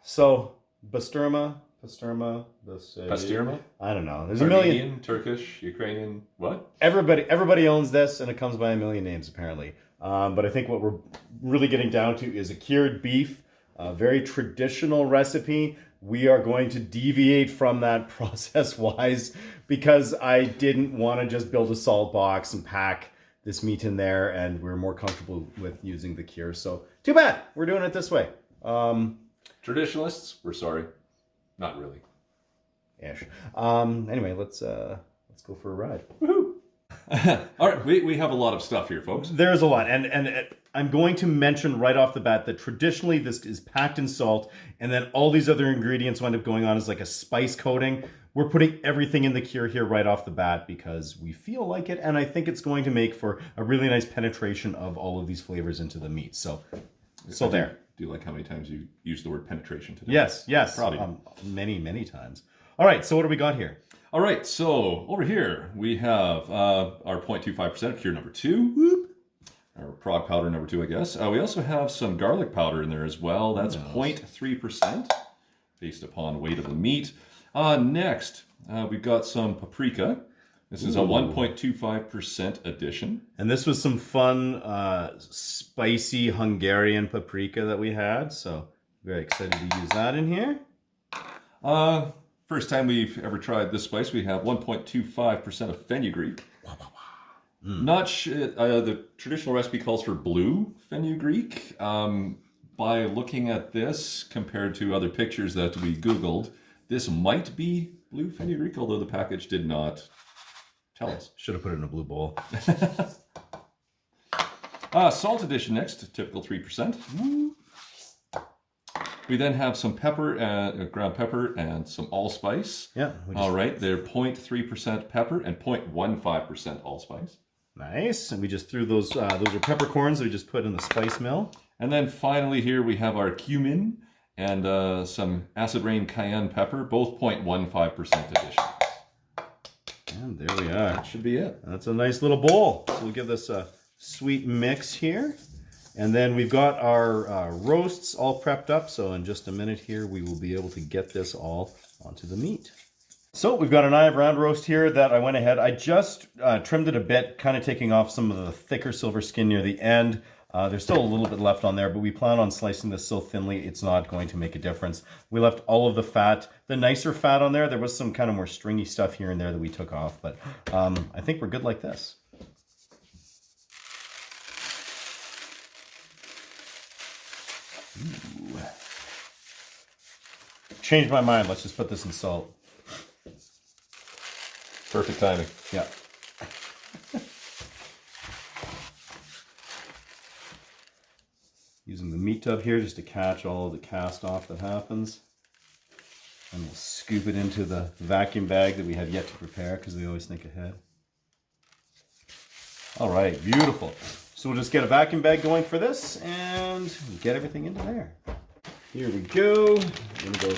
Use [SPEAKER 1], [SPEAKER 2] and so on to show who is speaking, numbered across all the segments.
[SPEAKER 1] So, Basturma.
[SPEAKER 2] Basturma?
[SPEAKER 1] I don't know. There's
[SPEAKER 2] Armenian,
[SPEAKER 1] a million.
[SPEAKER 2] Turkish, Ukrainian, what?
[SPEAKER 1] Everybody owns this, and it comes by a million names apparently. But I think what we're really getting down to is a cured beef, a very traditional recipe. We are going to deviate from that process-wise because I didn't want to just build a salt box and pack this meat in there, and we're more comfortable with using the cure. So too bad we're doing it this way.
[SPEAKER 2] Traditionalists, we're sorry. Not really.
[SPEAKER 1] Ish. Anyway, let's go for a ride.
[SPEAKER 2] Woohoo! All right, we have a lot of stuff here, folks.
[SPEAKER 1] There's a lot, and I'm going to mention right off the bat that traditionally this is packed in salt, and then all these other ingredients wind up going on as like a spice coating. We're putting everything in the cure here right off the bat because we feel like it, and I think it's going to make for a really nice penetration of all of these flavors into the meat. So there.
[SPEAKER 2] Do you like how many times you use the word penetration today?
[SPEAKER 1] Yes.
[SPEAKER 2] Probably.
[SPEAKER 1] Many times. All right, so what do we got here?
[SPEAKER 2] All right, so over here we have our 0.25% cure number 2.
[SPEAKER 1] Whoop.
[SPEAKER 2] Our Prague powder number 2, I guess. We also have some garlic powder in there as well. That's 0.3% based upon weight of the meat. Next, we've got some paprika. This is a 1.25% addition.
[SPEAKER 1] And this was some fun, spicy Hungarian paprika that we had. So very excited to use that in here.
[SPEAKER 2] First time we've ever tried this spice, we have 1.25% of fenugreek. Not the traditional recipe calls for blue fenugreek. By looking at this compared to other pictures that we Googled, this might be blue fenugreek, although the package did not tell us.
[SPEAKER 1] Should have put it in a blue bowl.
[SPEAKER 2] Salt addition next, typical 3%. We then have some pepper, ground pepper, and some allspice.
[SPEAKER 1] Yeah.
[SPEAKER 2] All right, they're 0.3% pepper and 0.15% allspice.
[SPEAKER 1] Nice. And we just threw those are peppercorns that we just put in the spice mill.
[SPEAKER 2] And then finally here we have our cumin and some acid rain cayenne pepper, both 0.15% addition.
[SPEAKER 1] And there we are.
[SPEAKER 2] That should be it.
[SPEAKER 1] That's a nice little bowl. So we'll give this a sweet mix here. And then we've got our roasts all prepped up. So in just a minute here, we will be able to get this all onto the meat. So we've got an eye of round roast here that I went ahead. I just trimmed it a bit, kind of taking off some of the thicker silver skin near the end. There's still a little bit left on there, but we plan on slicing this so thinly it's not going to make a difference. We left all of the fat, the nicer fat on there. There was some kind of more stringy stuff here and there that we took off, but I think we're good like this. Ooh. Changed my mind. Let's just put this in salt.
[SPEAKER 2] Perfect timing.
[SPEAKER 1] Yeah. Using the meat tub here just to catch all of the cast off that happens. And we'll scoop it into the vacuum bag that we have yet to prepare because we always think ahead. All right, beautiful. So we'll just get a vacuum bag going for this and get everything into there. Here we go. I'm gonna go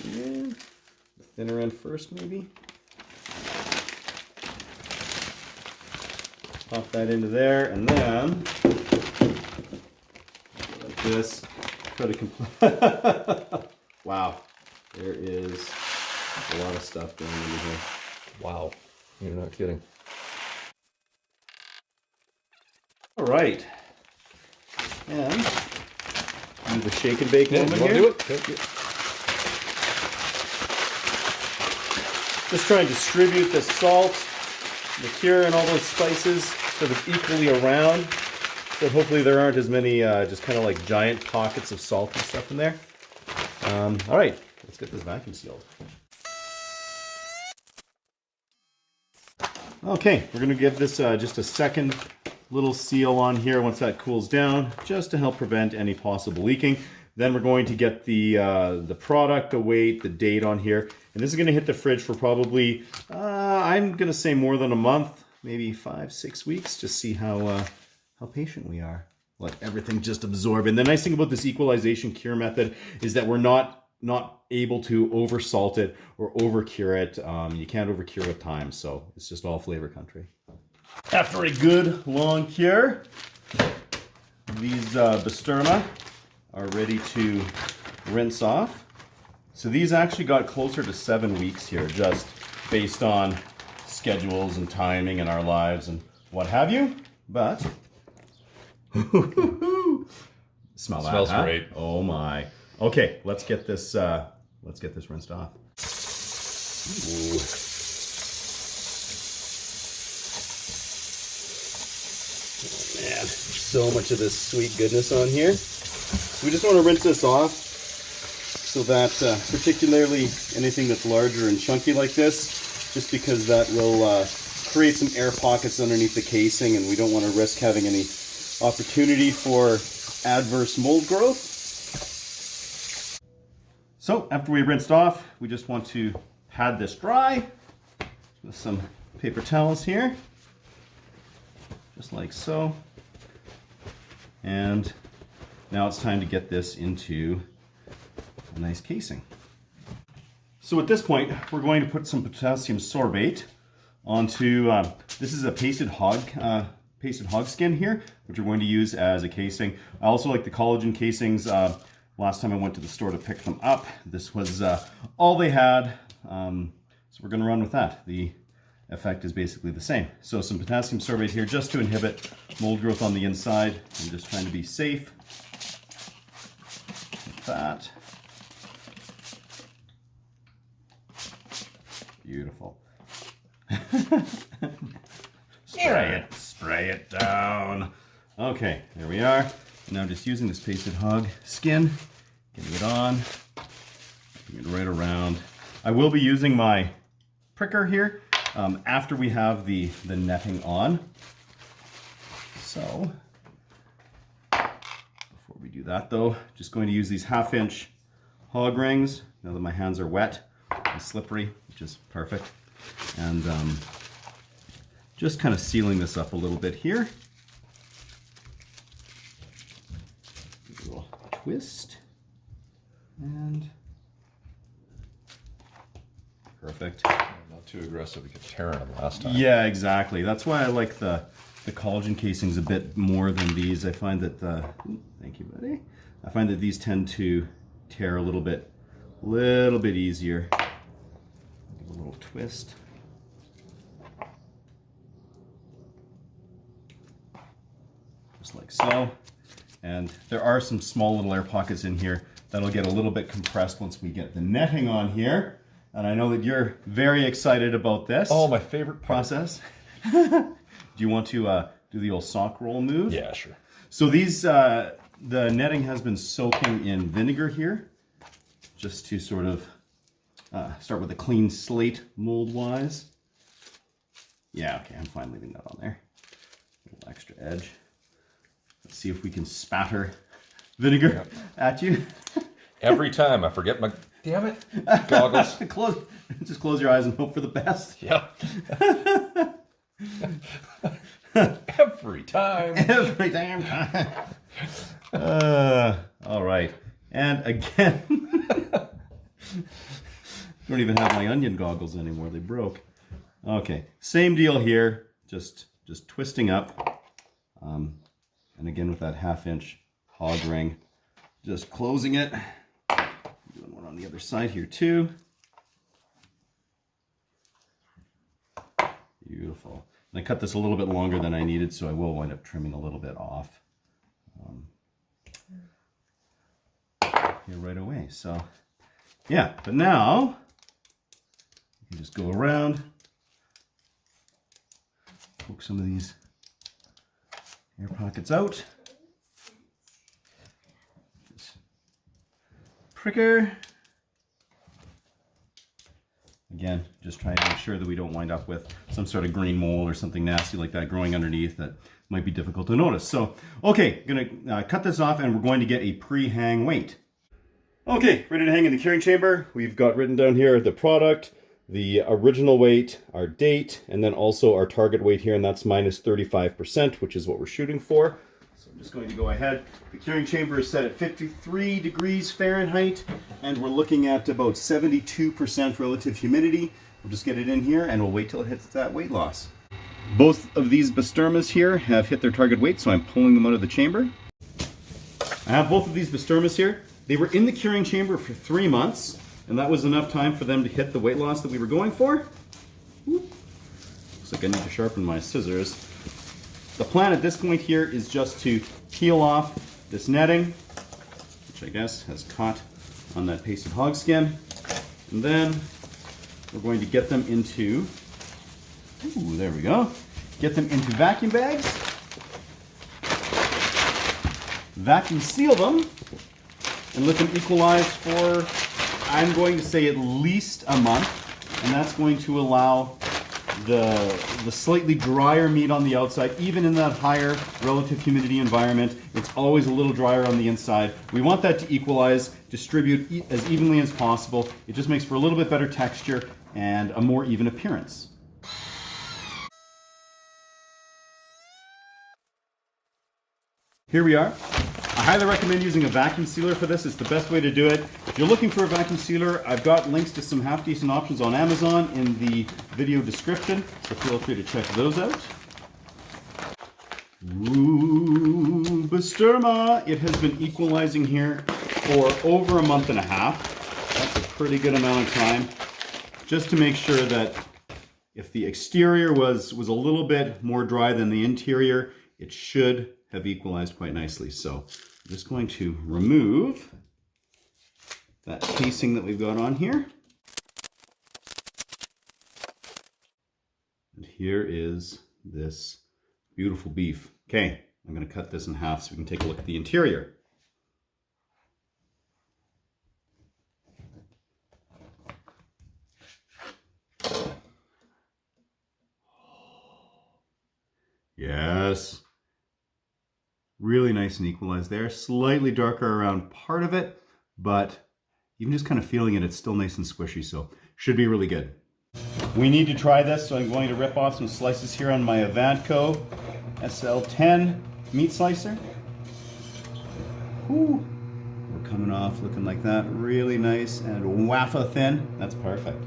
[SPEAKER 1] the thinner end first, maybe. Pop that into there, and then like this. Try to complete. Wow, there is a lot of stuff going into here.
[SPEAKER 2] Wow, you're not kidding.
[SPEAKER 1] All right, and do the shake and bake moment here.
[SPEAKER 2] Do it? Okay.
[SPEAKER 1] Just try and distribute the salt, the cure, and all those spices sort of equally around. So hopefully there aren't as many just kind of like giant pockets of salt and stuff in there. All right, let's get this vacuum sealed. Okay, we're going to give this just a second little seal on here once that cools down, just to help prevent any possible leaking. Then we're going to get the product, the weight, the date on here. And this is going to hit the fridge for probably, I'm going to say more than a month, maybe 5-6 weeks, to see how patient we are. Let everything just absorb. And the nice thing about this equalization cure method is that we're not able to over salt it or over cure it. You can't over cure with time, so it's just all flavor country. After a good long cure, these Basturma are ready to rinse off. So these actually got closer to 7 weeks here, just based on schedules and timing in our lives and what have you. But smell that.
[SPEAKER 2] Smells great.
[SPEAKER 1] Oh my. Okay, let's get this rinsed off. Ooh. Oh man, so much of this sweet goodness on here. We just want to rinse this off so that particularly anything that's larger and chunky like this, just because that will create some air pockets underneath the casing, and we don't want to risk having any opportunity for adverse mold growth. So after we rinsed off, we just want to pad this dry with some paper towels here, just like so. And now it's time to get this into a nice casing. So at this point, we're going to put some potassium sorbate onto, this is a pasted hog skin here, which we're going to use as a casing. I also like the collagen casings. Last time I went to the store to pick them up, this was all they had. So we're going to run with that. The effect is basically the same. So some potassium sorbate here just to inhibit mold growth on the inside. I'm just trying to be safe with that. Beautiful. Spray it down. Okay, there we are. Now just using this pasted hog skin, getting it on, getting it right around. I will be using my pricker here after we have the netting on. So, before we do that though, just going to use these 1/2-inch hog rings, now that my hands are wet and slippery, which is perfect. And just kind of sealing this up a little bit here. A little twist. And perfect.
[SPEAKER 2] Not too aggressive, we kept tearing them last time.
[SPEAKER 1] Yeah, exactly. That's why I like the collagen casings a bit more than these. I find that thank you, buddy. I find that these tend to tear a little bit easier. Give a little twist. Just like so. And there are some small little air pockets in here that'll get a little bit compressed once we get the netting on here. And I know that you're very excited about this.
[SPEAKER 2] Oh, my favorite
[SPEAKER 1] process. Do you want to do the old sock roll move?
[SPEAKER 2] Yeah, sure.
[SPEAKER 1] So these, the netting has been soaking in vinegar here, just to sort of start with a clean slate mold-wise. Yeah, okay, I'm fine leaving that on there. A little extra edge. Let's see if we can spatter vinegar at you.
[SPEAKER 2] Every time I forget my, damn it, goggles.
[SPEAKER 1] Just close your eyes and hope for the best.
[SPEAKER 2] Yep. Every time.
[SPEAKER 1] Every damn time. All right. And again, don't even have my onion goggles anymore. They broke. Okay. Same deal here. Just twisting up. And again with that 1/2-inch hog ring, just closing it. Doing one on the other side here too. Beautiful. And I cut this a little bit longer than I needed, so I will wind up trimming a little bit off here right away. So yeah, but now you can just go around, poke some of these air pockets out. Just pricker. Again, just trying to make sure that we don't wind up with some sort of green mold or something nasty like that growing underneath that might be difficult to notice. So, okay, gonna cut this off and we're going to get a pre-hang weight. Okay, ready to hang in the curing chamber. We've got written down here the product, the original weight, our date, and then also our target weight here, and that's minus 35%, which is what we're shooting for. So I'm just going to go ahead. The curing chamber is set at 53 degrees Fahrenheit, and we're looking at about 72% relative humidity. We'll just get it in here, and we'll wait till it hits that weight loss. Both of these Basturmas here have hit their target weight, so I'm pulling them out of the chamber. I have both of these Basturmas here. They were in the curing chamber for 3 months, and that was enough time for them to hit the weight loss that we were going for. Looks like I need to sharpen my scissors. The plan at this point here is just to peel off this netting, which I guess has caught on that pasted hog skin. And then we're going to get them into, ooh, there we go. Get them into vacuum bags. Vacuum seal them and let them equalize for, I'm going to say, at least a month. And that's going to allow the slightly drier meat on the outside, even in that higher relative humidity environment, it's always a little drier on the inside. We want that to equalize, distribute as evenly as possible. It just makes for a little bit better texture and a more even appearance. Here we are. I highly recommend using a vacuum sealer for this. It's the best way to do it. If you're looking for a vacuum sealer, I've got links to some half-decent options on Amazon in the video description, so feel free to check those out. Ooh, Basturma! It has been equalizing here for over a month and a half. That's a pretty good amount of time, just to make sure that if the exterior was a little bit more dry than the interior, it should have equalized quite nicely. So I'm just going to remove that casing that we've got on here. And here is this beautiful beef. Okay, I'm going to cut this in half so we can take a look at the interior. Yes. Really nice and equalized there. Slightly darker around part of it, but even just kind of feeling it, it's still nice and squishy, so should be really good. We need to try this, so I'm going to rip off some slices here on my Avantco SL10 meat slicer. Whew. We're coming off looking like that. Really nice and waffle thin. That's perfect.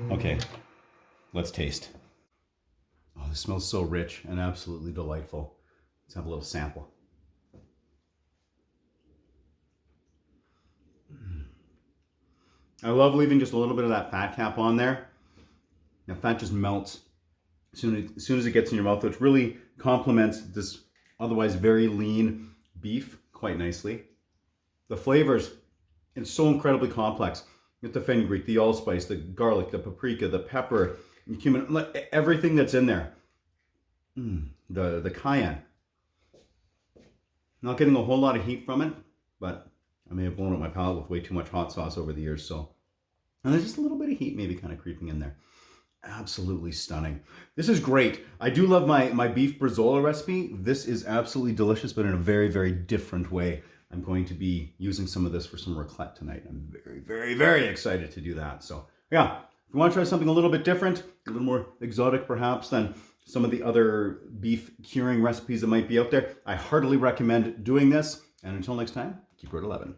[SPEAKER 1] Okay, let's taste. Oh, this smells so rich and absolutely delightful. Let's have a little sample. I love leaving just a little bit of that fat cap on there. That fat just melts as soon as it gets in your mouth, which really complements this otherwise very lean beef quite nicely. The flavors, it's so incredibly complex. You get the fenugreek, the allspice, the garlic, the paprika, the pepper, the cumin, everything that's in there. The cayenne. Not getting a whole lot of heat from it, but I may have blown up my palate with way too much hot sauce over the years, so. And there's just a little bit of heat maybe kind of creeping in there. Absolutely stunning. This is great. I do love my beef brezola recipe. This is absolutely delicious, but in a very, very different way. I'm going to be using some of this for some raclette tonight. I'm very, very, very excited to do that. So yeah, if you want to try something a little bit different, a little more exotic perhaps than some of the other beef curing recipes that might be out there, I heartily recommend doing this. And until next time, keep it at 11.